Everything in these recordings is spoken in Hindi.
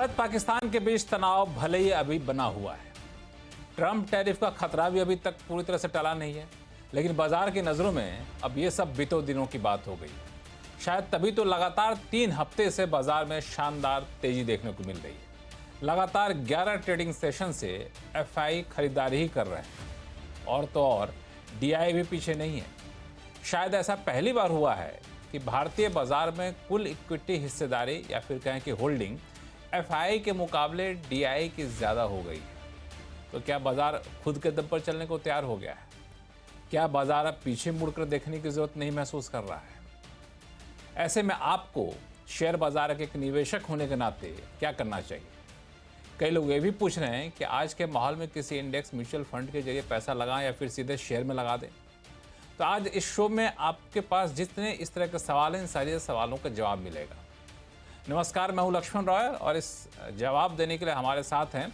भारत पाकिस्तान के बीच तनाव भले ही अभी बना हुआ है। ट्रंप टैरिफ का खतरा भी अभी तक पूरी तरह से टला नहीं है, लेकिन बाजार की नजरों में अब ये सब बीते दिनों की बात हो गई। शायद तभी तो लगातार 3 हफ्ते से बाजार में शानदार तेजी देखने को मिल रही है। लगातार 11 ट्रेडिंग सेशन से एफआई खरीदारी ही कर रहे हैं, और तो और डीआई भी पीछे नहीं है। शायद ऐसा पहली बार हुआ है कि भारतीय बाजार में कुल इक्विटी हिस्सेदारी या फिर कहें कि होल्डिंग एफआई के मुकाबले डीआई की ज़्यादा हो गई है। तो क्या बाजार खुद के दम पर चलने को तैयार हो गया है? क्या बाजार अब पीछे मुड़कर देखने की जरूरत नहीं महसूस कर रहा है? ऐसे में आपको शेयर बाजार के एक निवेशक होने के नाते क्या करना चाहिए? कई लोग ये भी पूछ रहे हैं कि आज के माहौल में किसी इंडेक्स म्यूचुअल फंड के जरिए पैसा लगाएं या फिर सीधे शेयर में लगा दें। तो आज इस शो में आपके पास जितने इस तरह के सवाल हैं, इन सारे सवालों का जवाब मिलेगा। नमस्कार, मैं हूं लक्ष्मण रॉय और इस जवाब देने के लिए हमारे साथ हैं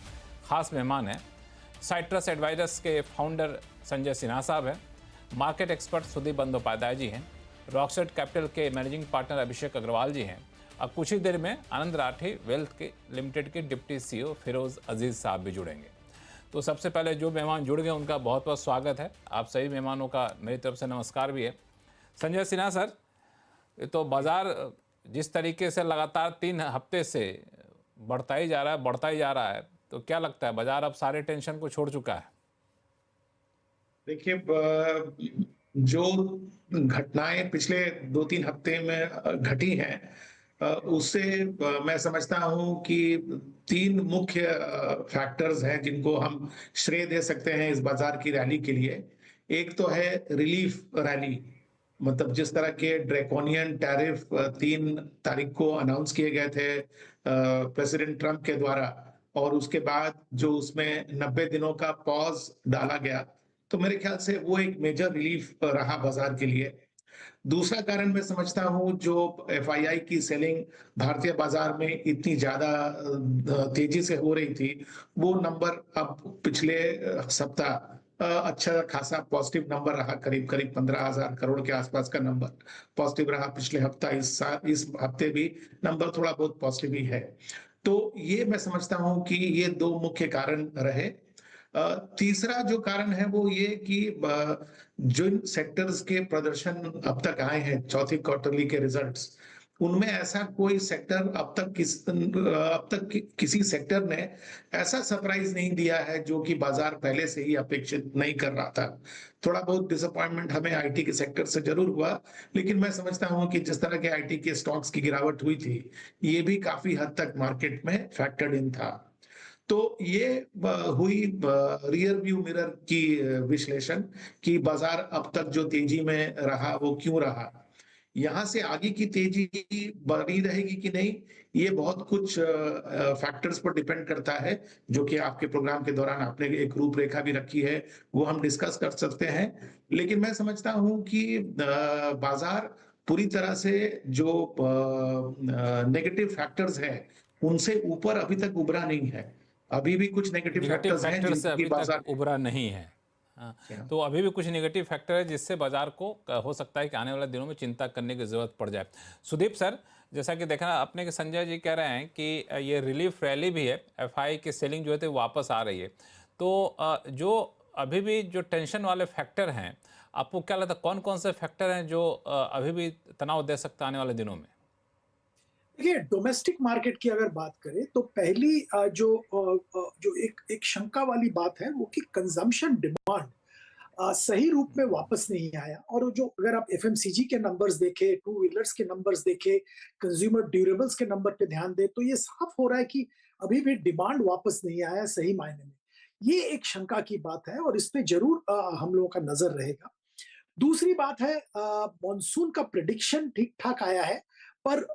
खास मेहमान हैं। साइट्रस एडवाइजर्स के फाउंडर संजय सिन्हा साहब हैं, मार्केट एक्सपर्ट सुदीप बंदोपाध्याय जी हैं, रॉकसेट कैपिटल के मैनेजिंग पार्टनर अभिषेक अग्रवाल जी हैं। अब कुछ ही देर में आनंद राठी वेल्थ के लिमिटेड के डिप्टी सीईओ फिरोज अजीज साहब भी जुड़ेंगे। तो सबसे पहले जो मेहमान जुड़ गए उनका बहुत बहुत स्वागत है। आप सभी मेहमानों का मेरी तरफ से नमस्कार भी है। संजय सिन्हा सर, तो बाजार जिस तरीके से लगातार 3 हफ्ते से बढ़ता ही जा रहा है, तो क्या लगता है बाजार अब सारे टेंशन को छोड़ चुका है? देखिए, जो घटनाएं पिछले 2-3 हफ्ते में घटी हैं, उससे मैं समझता हूं कि 3 मुख्य फैक्टर्स हैं जिनको हम श्रेय दे सकते हैं इस बाजार की रैली के लिए। एक तो है रिलीफ रैली, मतलब जिस तरह के ड्रैकोनियन टैरिफ 3 तारीख को अनाउंस किए गए थे प्रेसिडेंट ट्रंप के द्वारा, और उसके बाद जो उसमें 90 दिनों का पॉज डाला गया, तो मेरे ख्याल से वो एक मेजर रिलीफ रहा बाजार के लिए। दूसरा कारण मैं समझता हूं, जो एफआईआई की सेलिंग भारतीय बाजार में इतनी ज्यादा तेजी से हो रही थी, वो नंबर अब पिछले सप्ताह अच्छा खासा पॉजिटिव नंबर रहा। करीब करीब 15,000 करोड़ के आसपास का नंबर पॉजिटिव रहा पिछले हफ्ता। इस हफ्ते भी नंबर थोड़ा बहुत पॉजिटिव ही है। तो ये मैं समझता हूं कि ये 2 मुख्य कारण रहे। तीसरा जो कारण है वो ये कि जिन सेक्टर्स के प्रदर्शन अब तक आए हैं चौथी क्वार्टरली के रिजल्ट्स, उनमें ऐसा कोई सेक्टर अब तक किसी सेक्टर ने ऐसा सरप्राइज नहीं दिया है जो कि बाजार पहले से ही अपेक्षित नहीं कर रहा था। थोड़ा बहुत डिसअपॉइंटमेंट हमें आईटी के सेक्टर से जरूर हुआ, लेकिन मैं समझता हूं कि जिस तरह के आईटी के स्टॉक्स की गिरावट हुई थी, ये भी काफी हद तक मार्केट में फैक्टर्ड इन था। तो ये हुई रियर व्यू मिरर की विश्लेषण कि बाजार अब तक जो तेजी में रहा वो क्यों रहा। यहां से आगे की तेजी बनी रहेगी कि नहीं, ये बहुत कुछ फैक्टर्स पर डिपेंड करता है, जो कि आपके प्रोग्राम के दौरान आपने एक रूपरेखा भी रखी है, वो हम डिस्कस कर सकते हैं। लेकिन मैं समझता हूं कि बाजार पूरी तरह से जो नेगेटिव फैक्टर्स है उनसे ऊपर अभी तक उभरा नहीं है। अभी भी कुछ नेगेटिव नेगेटिव फैक्टर्स हैं फैक्टर से जिनकी अभी बाजार तक उभरा नहीं है। तो अभी भी कुछ नेगेटिव फैक्टर है जिससे बाजार को हो सकता है कि आने वाले दिनों में चिंता करने की जरूरत पड़ जाए। सुदीप सर, जैसा कि देखना आपने कि संजय जी कह रहे हैं कि ये रिलीफ रैली भी है, एफआई की सेलिंग जो है तो वापस आ रही है। तो जो अभी भी जो टेंशन वाले फैक्टर हैं, आपको क्या लगता है कौन कौन से फैक्टर हैं जो अभी भी तनाव दे सकते हैं आने वाले दिनों में? देखिए, डोमेस्टिक मार्केट की अगर बात करें तो पहली जो एक एक शंका वाली बात है वो कि कंजम्पशन डिमांड सही रूप में वापस नहीं आया। और जो अगर आप एफएमसीजी के नंबर्स देखें, टू व्हीलर्स के नंबर्स देखें, कंज्यूमर ड्यूरेबल्स के नंबर पे ध्यान दें, तो ये साफ हो रहा है कि अभी भी डिमांड वापस नहीं आया सही मायने में। ये एक शंका की बात है और इस पे जरूर हम लोगों का नजर रहेगा। दूसरी बात है, मॉनसून का प्रिडिक्शन ठीक ठाक आया है, पर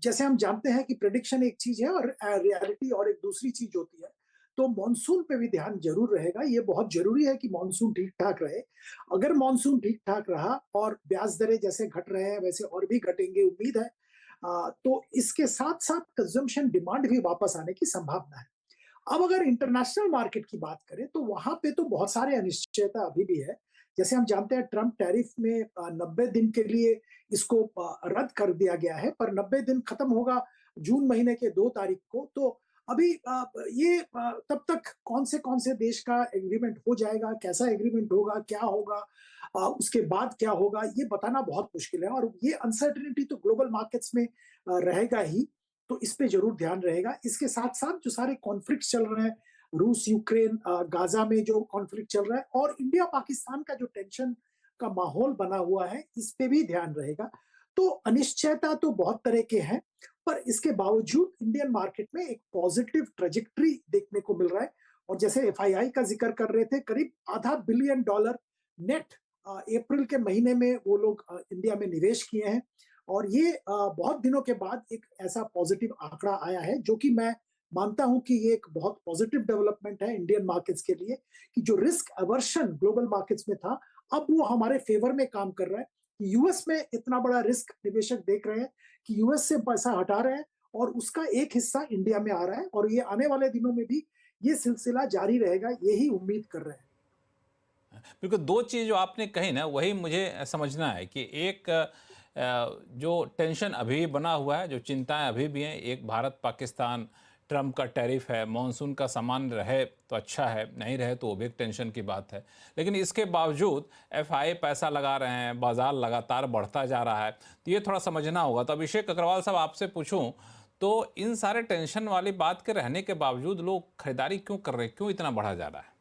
जैसे हम जानते हैं कि प्रिडिक्शन एक चीज है और रियलिटी और एक दूसरी चीज होती है। तो मॉनसून पे भी ध्यान जरूर रहेगा। ये बहुत जरूरी है कि मॉनसून ठीक ठाक रहे। अगर मॉनसून ठीक ठाक रहा और ब्याज दरें जैसे घट रहे हैं वैसे और भी घटेंगे, उम्मीद है, तो इसके साथ साथ कंजम्पशन डिमांड भी वापस आने की संभावना है। अब अगर इंटरनेशनल मार्केट की बात करें तो वहां पे तो बहुत सारे अनिश्चयता अभी भी है। जैसे हम जानते हैं ट्रंप टैरिफ में 90 दिन के लिए इसको रद्द कर दिया गया है, पर 90 दिन खत्म होगा जून महीने के 2 तारीख को। तो अभी ये तब तक कौन से देश का एग्रीमेंट हो जाएगा, कैसा एग्रीमेंट होगा, क्या होगा, उसके बाद क्या होगा, ये बताना बहुत मुश्किल है और ये अनसर्टेनिटी तो ग्लोबल मार्केट्स में रहेगा ही, तो इस पे ज़रूर ध्यान रहेगा। इसके साथ-साथ जो सारे कॉन्फ्लिक्ट्स चल रहे हैं, रूस, यूक्रेन, गाज़ा में जो कॉन्फ्लिक्ट चल रहा है और इंडिया-पाकिस्तान का जो टेंशन का माहौल बना हुआ है, इस पे भी ध्यान रहेगा। तो अनिश्चयता तो बहुत तरह के हैं, पर इसके बावजूद इंडियन मार्केट में एक पॉजिटिव ट्रैजेक्टरी देखने को मिल रहा है और जैसे एफआईआई का जिक्र कर रहे थे, करीब आधा बिलियन डॉलर नेट अप्रैल के महीने में वो लोग इंडिया में निवेश किए हैं और ये बहुत दिनों के बाद एक ऐसा पॉजिटिव आंकड़ा आया है जो कि मैं मानता हूं कि ये एक बहुत पॉजिटिव डेवलपमेंट है इंडियन मार्केट्स के लिए कि जो रिस्क अवर्शन ग्लोबल मार्केट्स में था, अब वो हमारे फेवर में काम कर रहा है। यूएस में इतना बड़ा रिस्क निवेशक देख रहे हैं कि यूएस से पैसा हटा रहे हैं और उसका एक हिस्सा इंडिया में आ रहा है और ये आने वाले दिनों में भी ये सिलसिला जारी रहेगा, यही उम्मीद कर रहे हैं। बिल्कुल, 2 चीज़ जो आपने कही ना, वही मुझे समझना है कि एक जो टेंशन अभी बना हुआ है, जो चिंताएँ अभी भी हैं, एक भारत-पाकिस्तान, ट्रंप का टैरिफ है, मानसून का सामान रहे तो अच्छा है, नहीं रहे तो वो भी एक टेंशन की बात है। लेकिन इसके बावजूद एफआई पैसा लगा रहे हैं, बाज़ार लगातार बढ़ता जा रहा है, तो ये थोड़ा समझना होगा। तो अभिषेक अग्रवाल साहब, आपसे पूछूँ, तो इन सारे टेंशन वाली बात के रहने के बावजूद लोग खरीदारी क्यों कर रहे हैं? क्यों इतना बढ़ा जा रहा है?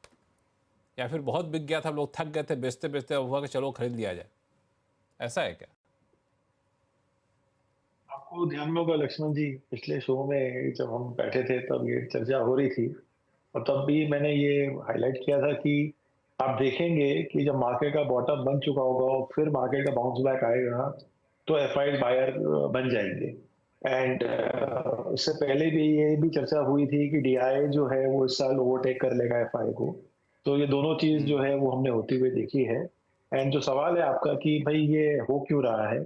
या फिर बहुत बिक गया था, लोग थक गए थे बेचते-बेचते, अब हुआ कि चलो खरीद लिया जाए, ऐसा है क्या? आपको ध्यान में होगा लक्ष्मण जी, पिछले शो में जब हम बैठे थे तब ये चर्चा हो रही थी और तब भी मैंने ये हाईलाइट किया था कि आप देखेंगे कि जब मार्केट का बॉटम बन चुका होगा और फिर मार्केट का बाउंस बैक आएगा तो एफआई बायर बन जाएंगे। एंड उससे पहले भी ये भी चर्चा हुई थी कि डीआई जो है वो इस साल ओवरटेक कर लेगा एफआई को। तो ये दोनों चीज जो है वो हमने होती हुई देखी है। एंड जो सवाल है आपका कि भाई ये हो क्यों रहा है,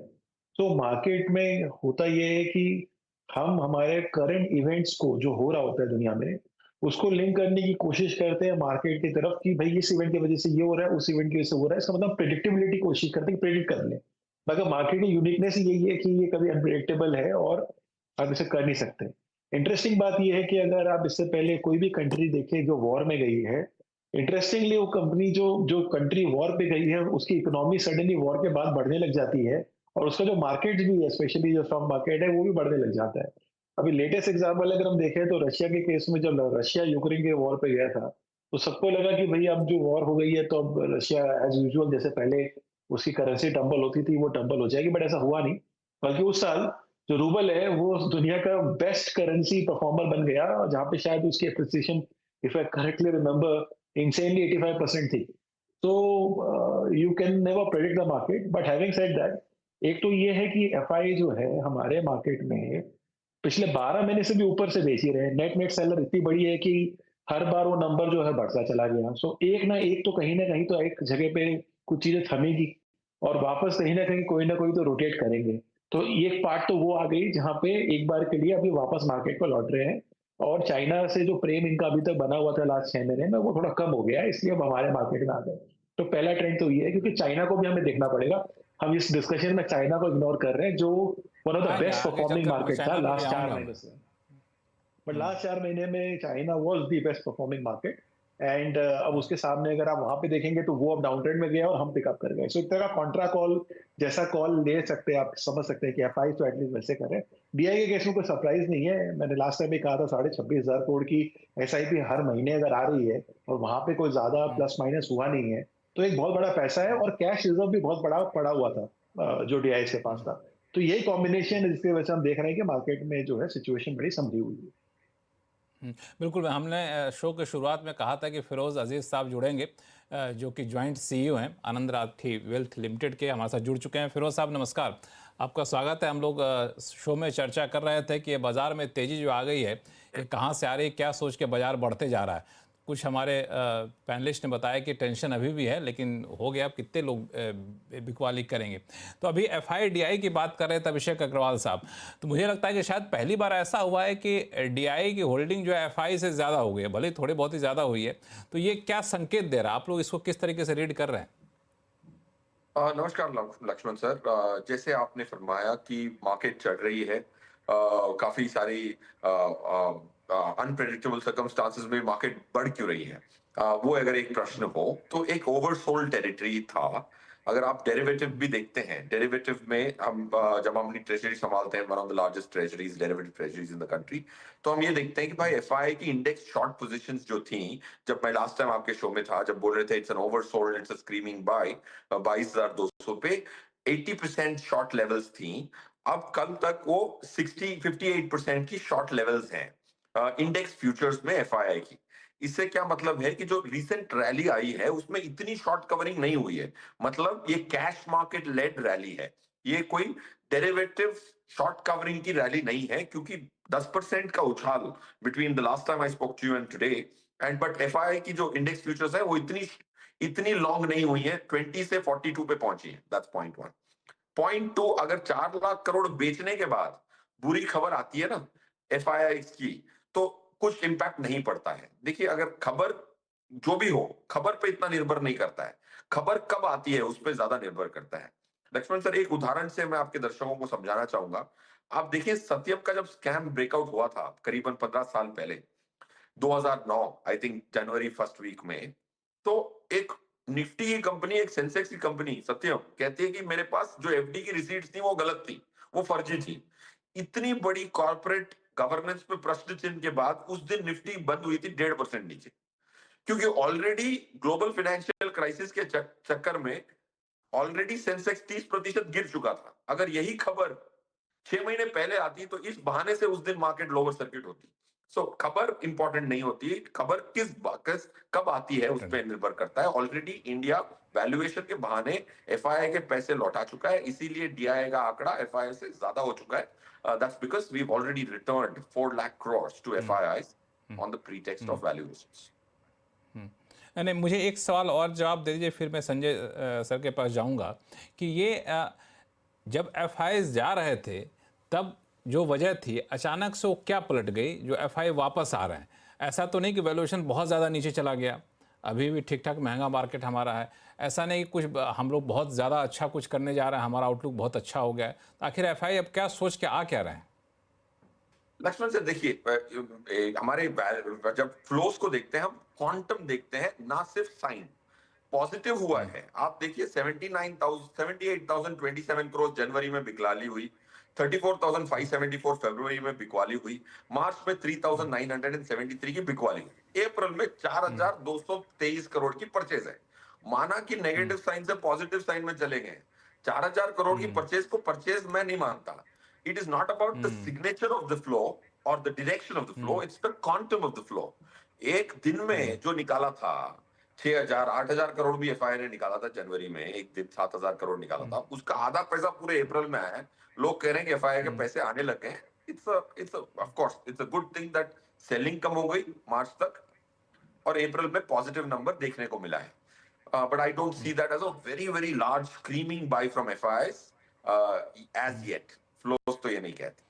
तो मार्केट में होता ये है कि हम हमारे करंट इवेंट्स को जो हो रहा होता है दुनिया में, उसको लिंक करने की कोशिश करते हैं मार्केट की तरफ कि भाई इस इवेंट की वजह से ये हो रहा है, उस इवेंट की वजह से हो रहा है। इसका मतलब प्रेडिक्टेबिलिटी कोशिश करते हैं कि प्रेडिक्ट कर लें। मगर मार्केट की यूनिकनेस यही है कि ये कभी अनप्रेडिक्टेबल है और आप इसे कर नहीं सकते। इंटरेस्टिंग बात ये है कि अगर आप इससे पहले कोई भी कंट्री देखें जो वॉर में गई है, इंटरेस्टिंगली वो कंपनी जो जो कंट्री वॉर पे गई है उसकी इकोनॉमी सडनली वॉर के बाद बढ़ने लग जाती है और उसका जो मार्केट भी है, स्पेशली जो स्टॉक मार्केट है, वो भी बढ़ने लग जाता है। अभी लेटेस्ट एग्जांपल अगर हम देखें तो रशिया के केस में जब रशिया यूक्रेन के वॉर पे गया था, तो सबको लगा कि भई अब जो वॉर हो गई है तो अब रशिया एज़ यूजुअल जैसे पहले उसकी करेंसी टंबल होती थी, वो टंबल हो जाएगी, बट ऐसा हुआ नहीं। बल्कि उस साल जो रूबल है, वो दुनिया का बेस्ट करेंसी परफॉर्मर बन गया, जहाँ पे शायद उसकी appreciation, if I correctly remember, insanely 85% थी। तो you can never predict the market, but having said that, एक तो ये है कि एफआई जो है हमारे मार्केट में पिछले 12 महीने से भी ऊपर से बेच ही रहे हैं। नेट नेट सेलर इतनी बड़ी है कि हर बार वो नंबर जो है बढ़ता चला गया। सो एक ना एक तो कहीं ना कहीं तो एक जगह पे कुछ चीजें थमेगी और वापस कहीं ना कोई तो रोटेट करेंगे। तो एक पार्ट तो वो आ गई जहां पे एक बार के लिए अभी वापस मार्केट को लौट रहे हैं और चाइना से जो प्रेम इनका अभी तक बना हुआ था लास्ट 6 महीने में, वो थोड़ा कम हो गया है, इसलिए अब हमारे मार्केट में आ गए। तो पहला ट्रेंड तो ये है, क्योंकि चाइना को भी हमें देखना पड़ेगा। हम इस डिस्कशन में चाइना को इग्नोर कर रहे हैं, जो वन ऑफ द आएंगे, बेस्ट आगे परफॉर्मिंग चलकर मैं मार्केट था चाइना पे भी लास्ट 4 आऊंगा महीने मैं। से। बट लास्ट 4 महीने में China was the best performing market. And अब उसके सामने अगर आप वहां पे देखेंगे तो वो अब डाउन ट्रेंड में गया और हम पिकअप कर गए। सो एक तरह का कॉन्ट्रा कॉल जैसा कॉल ले सकते हैं, आप समझ सकते हैं कि एफआई तो एटलीस्ट वैसे करें। डीआई के केस में कोई सरप्राइज नहीं है। मैंने लास्ट टाइम भी कहा था 26,500 करोड़ की एसआईपी हर महीने अगर आ रही है और वहां पे कोई ज्यादा प्लस माइनस हुआ नहीं है, तो एक बहुत बड़ा पैसा है और कैश रिजर्व भी बहुत बड़ा पड़ा हुआ था जो डीआई के पास था। तो यही कॉम्बिनेशन है जिसकी वजह से हम देख रहे हैं कि मार्केट में जो है सिचुएशन बड़ी संभली हुई है। बिल्कुल, हमने शो के शुरुआत में कहा था कि फिरोज़ अजीज़ साहब जुड़ेंगे, जो कि जॉइंट सीईओ हैं आनंद राठी वेल्थ लिमिटेड के, हमारे साथ जुड़ चुके हैं। फिरोज़ साहब नमस्कार, आपका स्वागत है। हम लोग शो में चर्चा कर रहे थे कि ये बाज़ार में तेज़ी जो आ गई है, ये कहाँ से आ रही है, क्या सोच के बाज़ार बढ़ते जा रहा है। कुछ हमारे पैनलिस्ट ने बताया कि टेंशन अभी भी है, लेकिन हो गया, अब कितने लोग बिकवाली करेंगे। तो अभी एफआईडीआई की बात कर रहे थे अभिषेक अग्रवाल साहब, तो मुझे लगता है कि शायद पहली बार ऐसा हुआ है कि डीआई की होल्डिंग जो है एफआई से ज़्यादा हो गई है, भले थोड़ी बहुत ही ज़्यादा हुई है। तो ये क्या संकेत दे रहा है, आप लोग इसको किस तरीके से रीड कर रहे हैं? नमस्कार लक्ष्मण सर। जैसे आपने फरमाया कि मार्केट चढ़ रही है, काफी सारी अनप्रेडिक्टेबल सर्कमस्टांसेस में मार्केट बढ़ क्यों रही है, वो अगर एक प्रश्न हो तो एक ओवरसोल्ड टेरिटरी था। अगर आप डेरिवेटिव भी देखते हैं, डेरिवेटिव में हम जब हम अपनी ट्रेजरी संभालते हैं, one of the largest treasuries, derivative treasuries in the country, तो हम ये देखते हैं कि भाई एफआईआई की इंडेक्स शॉर्ट पोजीशंस जो थी, जब मैं लास्ट टाइम आपके शो में था, जब बोल रहे थे it's an oversold, it's a screaming buy, 22,200 पे 80% शॉर्ट लेवल्स थी। अब कल तक वो 58% की शॉर्ट लेवल्स हैं इंडेक्स फ्यूचर्स में एफआईआई की। इससे क्या मतलब है कि जो रिसेंट रैली आई है उसमें इतनी शॉर्ट कवरिंग नहीं हुई है, मतलब ये कैश मार्केट लेड रैली है, ये कोई डेरिवेटिव शॉर्ट कवरिंग की रैली नहीं है, क्योंकि 10% का उछाल between the last time I spoke to you and today and but FII की जो इंडेक्स फ्यूचर्स है वो इतनी लॉन्ग नहीं हुई है, 20 से 42 पे पहुंची है। That's point one. Point two, अगर 4 लाख करोड़ बेचने के बाद बुरी खबर आती है ना एफआईआई की, तो कुछ इंपैक्ट नहीं पड़ता है। देखिए, अगर खबर जो भी हो, खबर पे इतना निर्भर नहीं करता है, खबर कब आती है उस पर ज्यादा निर्भर करता है। लक्ष्मण सर, एक उदाहरण से मैं आपके दर्शकों को समझाना चाहूंगा। आप देखिए, सत्यम का जब स्कैम ब्रेकआउट हुआ था करीबन 15 साल पहले, 2009 I think January first week में, तो एक निफ्टी की कंपनी, एक सेंसेक्स की कंपनी सत्यम कहती है कि मेरे पास जो एफडी की रिसीट्स थी वो गलत थी, वो फर्जी थी। इतनी बड़ी कॉर्पोरेट गवर्नेंस पे प्रश्न चिन्ह के बाद उस दिन निफ्टी बंद हुई थी 1.5% नीचे, क्योंकि ऑलरेडी ग्लोबल फाइनेंशियल क्राइसिस के चक्कर में ऑलरेडी सेंसेक्स 30% गिर चुका था। अगर यही खबर 6 महीने पहले आती तो इस बहाने से उस दिन मार्केट लोअर सर्किट होती। सो खबर इंपॉर्टेंट नहीं होती, खबर किस कब आती है उस पर निर्भर करता है। ऑलरेडी इंडिया वैल्यूएशन के बहाने एफआईआई के पैसे लौटा चुका है, इसीलिए डीआईआई का आंकड़ा एफआईआई से ज्यादा हो चुका है। That's because we have already returned 4 lakh crore to FIIs on the pretext of valuations. नहीं, मुझे एक सवाल और जवाब दे दीजिए, फिर मैं संजय सर के पास जाऊंगा कि ये जब एफआईआई जा रहे थे तब जो वजह थी, अचानक से वो क्या पलट गई जो एफआईआई वापस आ रहे हैं? ऐसा तो नहीं कि वैल्यूएशन बहुत ज़्यादा नीचे चला गया, अभी भी ठीक ठाक महंगा मार्केट हमारा है। ऐसा नहीं कि कुछ हम लोग बहुत ज़्यादा अच्छा कुछ करने जा रहे हैं, हमारा आउटलुक बहुत अच्छा हो गया है। तो आखिर एफआईआई अब क्या सोच के आ क्या रहे हैं? लक्ष्मण सर, देखिए, हमारे जब फ्लोस को देखते हैं हम, क्वांटम देखते हैं, ना सिर्फ साइन। पॉजिटिव हुआ है, आप देखिए 78,027 करोड़ जनवरी में बिकवाली हुई, 34,574 फरवरी में बिकवाली हुई, मार्च में 3,973 की बिकवाली हुई, अप्रैल में 4,223 करोड़ की परचेज है। माना कि नेगेटिव साइन से पॉजिटिव साइन में चले गए, 4,000 करोड़ की परचेज को परचेज मैं नहीं मानता। It is not about the signature of the flow or the direction of the flow, it's the quantum of the flow. एक दिन में जो निकाला था 6,000 8,000 करोड़ भी एफआईआई ने निकाला था जनवरी में, एक दिन 7,000 करोड़ निकाला था, उसका आधा पैसा पूरे अप्रैल में आया है। लोग कह रहे हैं कि एफआईआई के पैसे आने लगे हैं। Of course it's a good thing that selling कम हो गई मार्च तक और अप्रैल में पॉजिटिव नंबर देखने को मिला है। But I don't see that as a very very large screaming buy from FII as yet. Flows तो ये नहीं कहते।